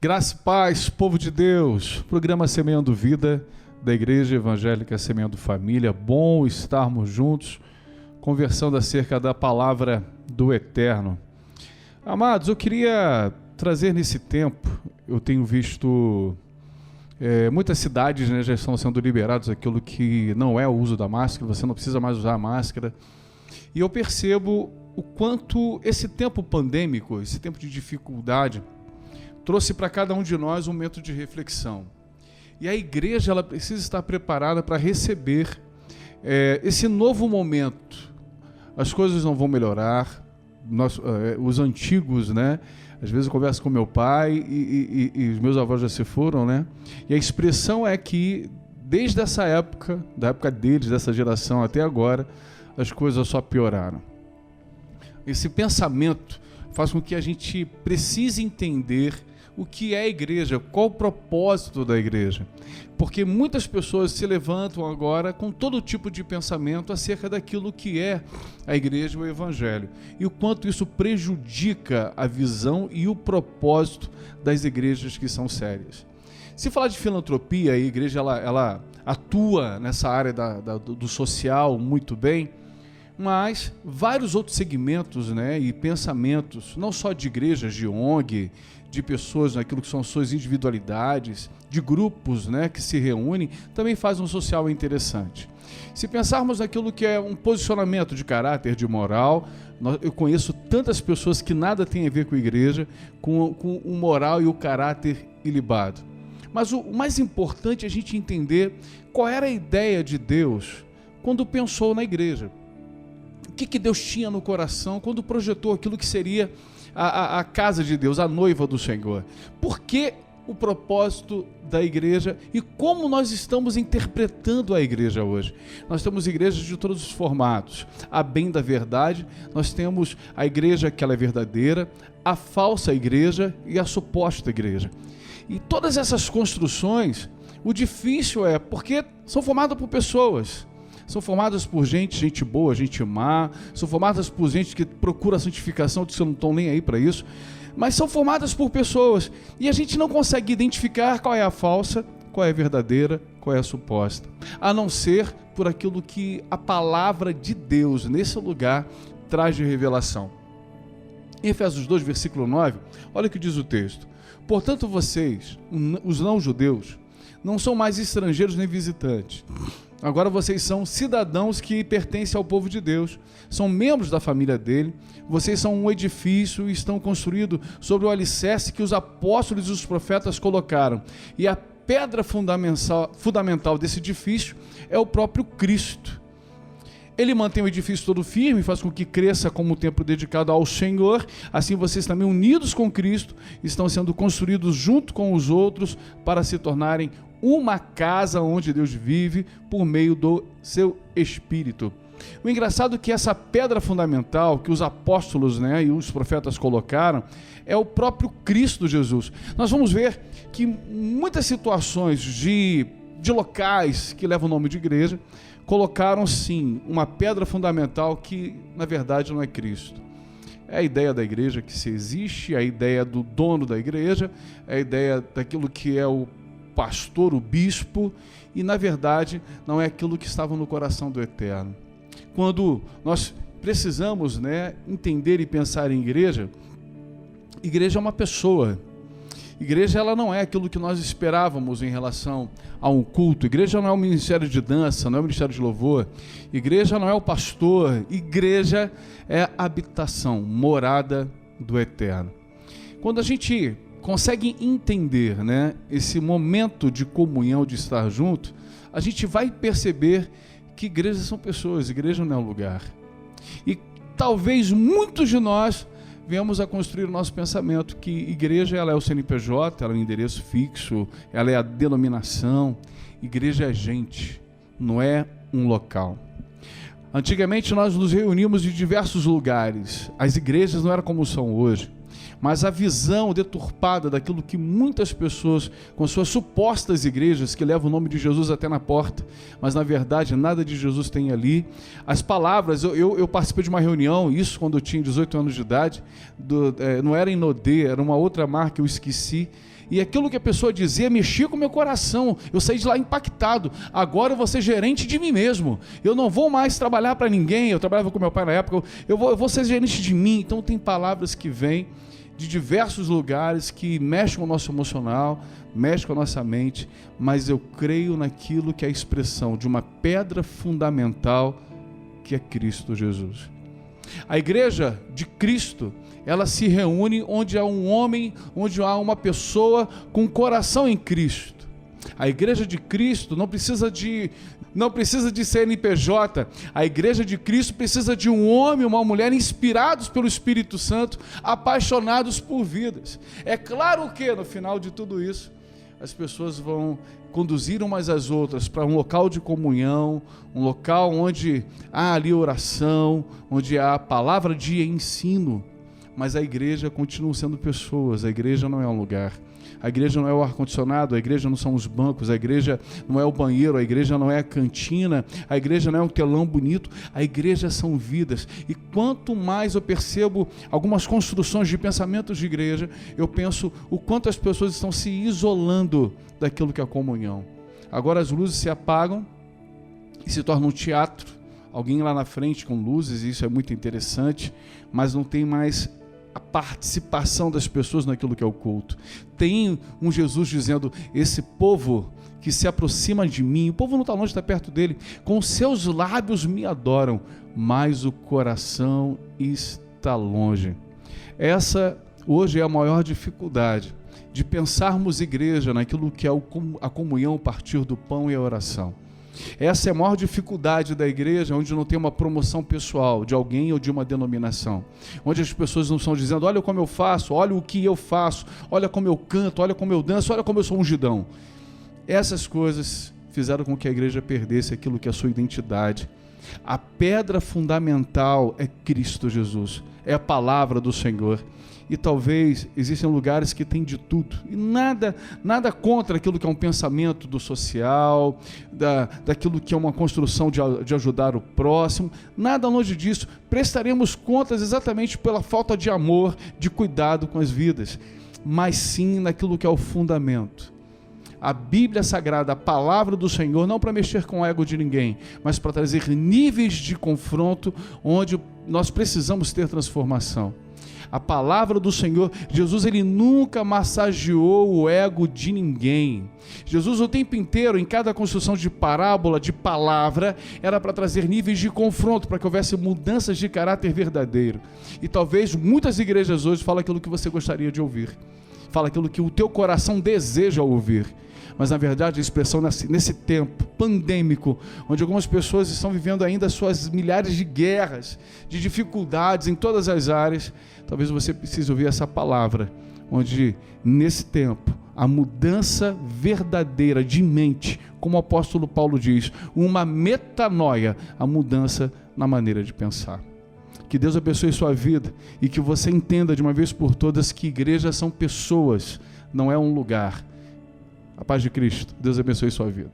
Graça e paz, povo de Deus, programa Semeando Vida da Igreja Evangélica Semeando Família. Bom estarmos juntos, conversando acerca da palavra do Eterno. Amados, eu queria trazer nesse tempo, eu tenho visto muitas cidades, já estão sendo liberados aquilo que não é o uso da máscara, você não precisa mais usar a máscara. E eu percebo o quanto esse tempo pandêmico, esse tempo de dificuldade, trouxe para cada um de nós um momento de reflexão. E a igreja ela precisa estar preparada para receber esse novo momento. As coisas não vão melhorar, os antigos, às vezes eu converso com meu pai e os meus avós já se foram, e a expressão é que desde essa época, da época deles, dessa geração até agora, as coisas só pioraram. Esse pensamento faz com que a gente precise entender o que é a igreja, qual o propósito da igreja. Porque muitas pessoas se levantam agora com todo tipo de pensamento acerca daquilo que é a igreja e o evangelho. E o quanto isso prejudica a visão e o propósito das igrejas que são sérias. Se falar de filantropia, a igreja ela atua nessa área do social muito bem, mas vários outros segmentos e pensamentos, não só de igrejas, de ONG, de pessoas naquilo que são suas individualidades, de grupos que se reúnem, também fazem um social interessante. Se pensarmos naquilo que é um posicionamento de caráter, de moral, eu conheço tantas pessoas que nada tem a ver com a igreja, com o moral e o caráter ilibado. Mas o mais importante é a gente entender qual era a ideia de Deus quando pensou na igreja. O que Deus tinha no coração quando projetou aquilo que seria a casa de Deus, a noiva do Senhor. Por que o propósito da igreja e como nós estamos interpretando a igreja hoje? Nós temos igrejas de todos os formatos. A bem da verdade, nós temos a igreja que ela é verdadeira, a falsa igreja e a suposta igreja. E todas essas construções, o difícil é porque são formadas por pessoas. São formadas por gente boa, gente má, são formadas por gente que procura a santificação, que não estão nem aí para isso, mas são formadas por pessoas, e a gente não consegue identificar qual é a falsa, qual é a verdadeira, qual é a suposta, a não ser por aquilo que a palavra de Deus, nesse lugar, traz de revelação. Em Efésios 2, versículo 9, olha o que diz o texto: portanto vocês, os não-judeus, não são mais estrangeiros nem visitantes. Agora vocês são cidadãos que pertencem ao povo de Deus, são membros da família dele, vocês são um edifício e estão construídos sobre o alicerce que os apóstolos e os profetas colocaram. E a pedra fundamental desse edifício é o próprio Cristo. Ele mantém o edifício todo firme, faz com que cresça como um templo dedicado ao Senhor. Assim vocês também, unidos com Cristo, estão sendo construídos junto com os outros para se tornarem uma casa onde Deus vive por meio do seu Espírito. O engraçado é que essa pedra fundamental que os apóstolos e os profetas colocaram é o próprio Cristo Jesus. Nós vamos ver que muitas situações de locais que levam o nome de igreja colocaram sim uma pedra fundamental que na verdade não é Cristo. É a ideia da igreja que se existe, é a ideia do dono da igreja, é a ideia daquilo que é o pastor, o bispo, e na verdade não é aquilo que estava no coração do Eterno. Quando nós precisamos entender e pensar em igreja, igreja é uma pessoa. Igreja ela não é aquilo que nós esperávamos em relação a um culto. Igreja não é o ministério de dança, não é o ministério de louvor. Igreja não é o pastor. Igreja é a habitação, morada do Eterno. Quando a gente consegue entender esse momento de comunhão, de estar junto, a gente vai perceber que igrejas são pessoas, igreja não é um lugar. E talvez muitos de nós venhamos a construir o nosso pensamento que igreja ela é o CNPJ, ela é o endereço fixo, ela é a denominação. Igreja é gente, não é um local. Antigamente nós nos reuníamos em diversos lugares, as igrejas não eram como são hoje. Mas a visão deturpada daquilo que muitas pessoas, com suas supostas igrejas, que levam o nome de Jesus até na porta, mas na verdade nada de Jesus tem ali. As palavras, eu participei de uma reunião, isso quando eu tinha 18 anos de idade, não era em Nodê, era uma outra marca, eu esqueci, E aquilo que a pessoa dizia mexia com o meu coração. Eu saí de lá impactado. Agora eu vou ser gerente de mim mesmo. Eu não vou mais trabalhar para ninguém. Eu trabalhava com meu pai na época. Eu vou ser gerente de mim. Então tem palavras que vêm de diversos lugares que mexem com o nosso emocional, mexem com a nossa mente, mas eu creio naquilo que é a expressão de uma pedra fundamental, que é Cristo Jesus. A igreja de Cristo, ela se reúne onde há um homem, onde há uma pessoa com coração em Cristo. A igreja de Cristo não precisa de CNPJ. A igreja de Cristo precisa de um homem e uma mulher inspirados pelo Espírito Santo, apaixonados por vidas. É claro que no final de tudo isso, as pessoas vão conduzir umas às outras para um local de comunhão, um local onde há ali oração, onde há palavra de ensino, mas a igreja continua sendo pessoas. A igreja não é um lugar, a igreja não é o ar-condicionado, a igreja não são os bancos, a igreja não é o banheiro, a igreja não é a cantina, a igreja não é um telão bonito, a igreja são vidas. E quanto mais eu percebo algumas construções de pensamentos de igreja, eu penso o quanto as pessoas estão se isolando daquilo que é a comunhão. Agora as luzes se apagam e se torna um teatro, alguém lá na frente com luzes, e isso é muito interessante, mas não tem mais a participação das pessoas naquilo que é o culto. Tem um Jesus dizendo: esse povo que se aproxima de mim, o povo não está longe, está perto dele, com seus lábios me adoram, mas o coração está longe. Essa hoje é a maior dificuldade de pensarmos igreja naquilo que é a comunhão, o partir do pão e a oração. Essa é a maior dificuldade da igreja, onde não tem uma promoção pessoal de alguém ou de uma denominação, onde as pessoas não estão dizendo: olha como eu faço, olha o que eu faço, olha como eu canto, olha como eu danço, olha como eu sou ungidão. Essas coisas fizeram com que a igreja perdesse aquilo que é a sua identidade. A pedra fundamental é Cristo Jesus, é a palavra do Senhor. E talvez existem lugares que tem de tudo, e nada contra aquilo que é um pensamento do social, daquilo que é uma construção de ajudar o próximo, nada longe disso. Prestaremos contas exatamente pela falta de amor, de cuidado com as vidas, mas sim naquilo que é o fundamento. A Bíblia Sagrada, a palavra do Senhor, não para mexer com o ego de ninguém, mas para trazer níveis de confronto onde nós precisamos ter transformação. A palavra do Senhor, Jesus, ele nunca massageou o ego de ninguém. Jesus o tempo inteiro, em cada construção de parábola, de palavra, era para trazer níveis de confronto, para que houvesse mudanças de caráter verdadeiro. E talvez muitas igrejas hoje falam aquilo que você gostaria de ouvir, fala aquilo que o teu coração deseja ouvir. Mas na verdade a expressão nesse tempo pandêmico, onde algumas pessoas estão vivendo ainda suas milhares de guerras, de dificuldades em todas as áreas, talvez você precise ouvir essa palavra, onde nesse tempo a mudança verdadeira de mente, como o apóstolo Paulo diz, uma metanoia, a mudança na maneira de pensar. Que Deus abençoe sua vida e que você entenda de uma vez por todas que igrejas são pessoas, não é um lugar. A paz de Cristo. Deus abençoe sua vida.